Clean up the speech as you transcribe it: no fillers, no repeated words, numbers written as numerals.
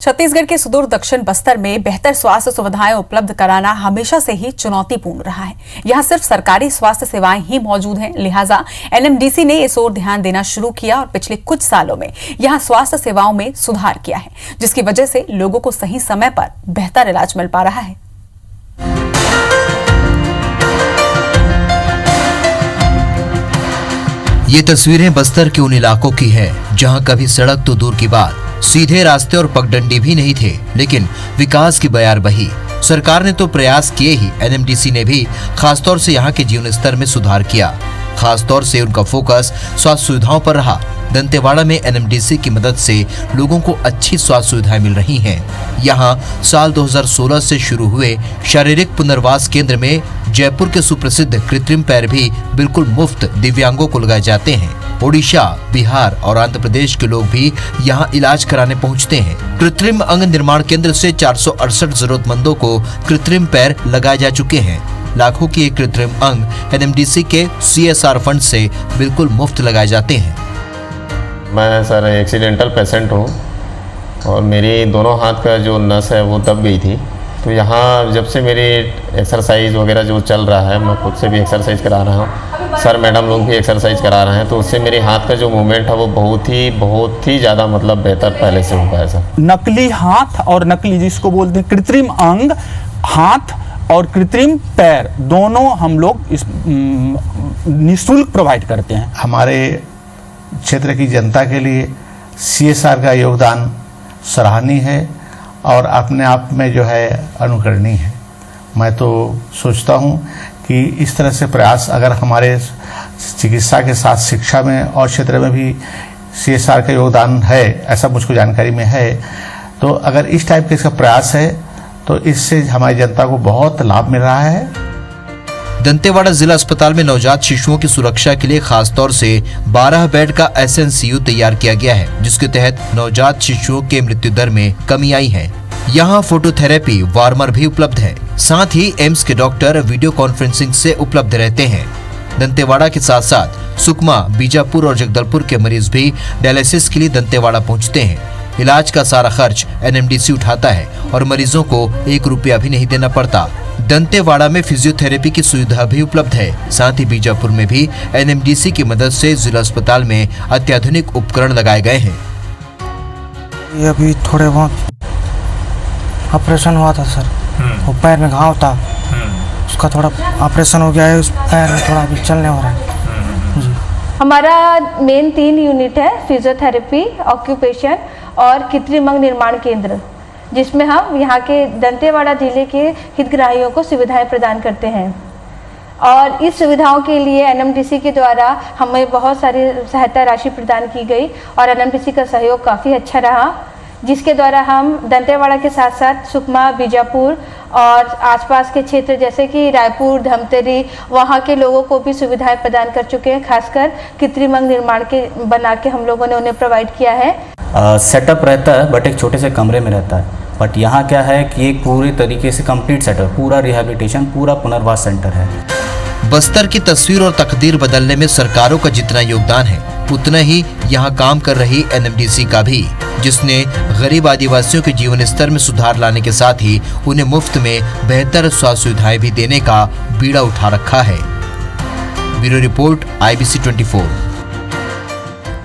छत्तीसगढ़ के सुदूर दक्षिण बस्तर में बेहतर स्वास्थ्य सुविधाएं उपलब्ध कराना हमेशा से ही चुनौतीपूर्ण रहा है। यहां सिर्फ सरकारी स्वास्थ्य सेवाएं ही मौजूद हैं, लिहाजा एनएमडीसी ने इस ओर ध्यान देना शुरू किया और पिछले कुछ सालों में यहां स्वास्थ्य सेवाओं में सुधार किया है, जिसकी वजह से लोगों को सही समय पर बेहतर इलाज मिल पा रहा है। ये तस्वीरें बस्तर के उन इलाकों की है जहां कभी सड़क तो दूर की बात, सीधे रास्ते और पगडंडी भी नहीं थे, लेकिन विकास की बयार बही। सरकार ने तो प्रयास किए ही, एनएमडीसी ने भी खासतौर से यहाँ के जीवन स्तर में सुधार किया। खासतौर से उनका फोकस स्वास्थ्य सुविधाओं पर रहा। दंतेवाड़ा में एनएमडीसी की मदद से लोगों को अच्छी स्वास्थ्य सुविधाएं मिल रही हैं। यहाँ साल 2016 से शुरू हुए शारीरिक पुनर्वास केंद्र में जयपुर के सुप्रसिद्ध कृत्रिम पैर भी बिल्कुल मुफ्त दिव्यांगों को लगाए जाते हैं। ओडिशा, बिहार और आंध्र प्रदेश के लोग भी यहाँ इलाज कराने पहुँचते हैं। कृत्रिम अंग निर्माण केंद्र से 468 जरूरतमंदों को कृत्रिम पैर लगाए जा चुके हैं। लाखों की एक कृत्रिम अंग एनएमडीसी के CSR फंड से बिल्कुल मुफ्त लगाए जाते हैं। मैं सर एक्सीडेंटल पेशेंट हूँ और मेरी दोनों हाथ का जो नस है वो दब गई थी। तो यहाँ जब से मेरी एक्सरसाइज वगैरह जो चल रहा है, मैं खुद से भी एक्सरसाइज करा रहा हूँ, सर मैडम लोग भी एक्सरसाइज करा रहे हैं, तो उससे मेरे हाथ का जो मूवमेंट है वो बहुत ही ज़्यादा मतलब बेहतर पहले से हो पाया सर। नकली हाथ और नकली जिसको बोलते हैं कृत्रिम अंग, हाथ और कृत्रिम पैर दोनों हम लोग इस निःशुल्क प्रोवाइड करते हैं। हमारे क्षेत्र की जनता के लिए CSR का योगदान सराहनीय है और अपने आप में जो है अनुकरणीय है। मैं तो सोचता हूँ कि इस तरह से प्रयास अगर हमारे चिकित्सा के साथ शिक्षा में और क्षेत्र में भी CSR का योगदान है, ऐसा मुझको जानकारी में है, तो अगर इस टाइप के इसका प्रयास है तो इससे हमारी जनता को बहुत लाभ मिल रहा है। दंतेवाड़ा जिला अस्पताल में नवजात शिशुओं की सुरक्षा के लिए खासतौर से 12 बेड का SNCU तैयार किया गया है, जिसके तहत नवजात शिशुओं के मृत्यु दर में कमी आई है। यहाँ फोटोथेरेपी वार्मर भी उपलब्ध है। साथ ही एम्स के डॉक्टर वीडियो कॉन्फ्रेंसिंग से उपलब्ध रहते हैं। दंतेवाड़ा के साथ साथ सुकमा, बीजापुर और जगदलपुर के मरीज भी डायलिसिस के लिए दंतेवाड़ा पहुँचते हैं। इलाज का सारा खर्च एनएमडीसी उठाता है और मरीजों को 1 रुपया भी नहीं देना पड़ता। दंतेवाड़ा में फिजियोथेरेपी की सुविधा भी उपलब्ध है। साथ ही बीजापुर में भी एनएमडीसी की मदद से जिला अस्पताल में अत्याधुनिक उपकरण लगाए गए हैं। ये अभी थोड़े बहुत ऑपरेशन हुआ था सर, वो पैर में घाव था, उसका थोड़ा ऑपरेशन हो गया है, उस पैर में थोड़ा अभी चलने हो रहा है जी। हमारा मेन 3 यूनिट है, फिजियोथेरेपी, ऑक्यूपेशन और कृत्रिम अंग निर्माण केंद्र, जिसमें हम यहाँ के दंतेवाड़ा जिले के हितग्राहियों को सुविधाएं प्रदान करते हैं। और इस सुविधाओं के लिए एनएमडीसी के द्वारा हमें बहुत सारी सहायता राशि प्रदान की गई और एनएमडीसी का सहयोग काफ़ी अच्छा रहा, जिसके द्वारा हम दंतेवाड़ा के साथ साथ सुकमा, बीजापुर और आसपास के क्षेत्र जैसे कि रायपुर, धमतरी, वहाँ के लोगों को भी सुविधाएं प्रदान कर चुके हैं। खासकर कृत्रिम अंग निर्माण के बना के हम लोगों ने उन्हें प्रोवाइड किया है। सेटअप रहता है बट एक छोटे से कमरे में रहता है, बट यहाँ क्या है कि एक पूरी तरीके से कंप्लीट सेटअप, पूरा रिहैबिलिटेशन, पूरा पुनर्वास सेंटर है। बस्तर की तस्वीर और तकदीर बदलने में सरकारों का जितना योगदान है, उतना ही यहाँ काम कर रही एनएमडीसी का भी, जिसने गरीब आदिवासियों के जीवन स्तर में सुधार लाने के साथ ही उन्हें मुफ्त में बेहतर स्वास्थ्य सुविधाएं भी देने का बीड़ा उठा रखा है। Bureau report IBC 24।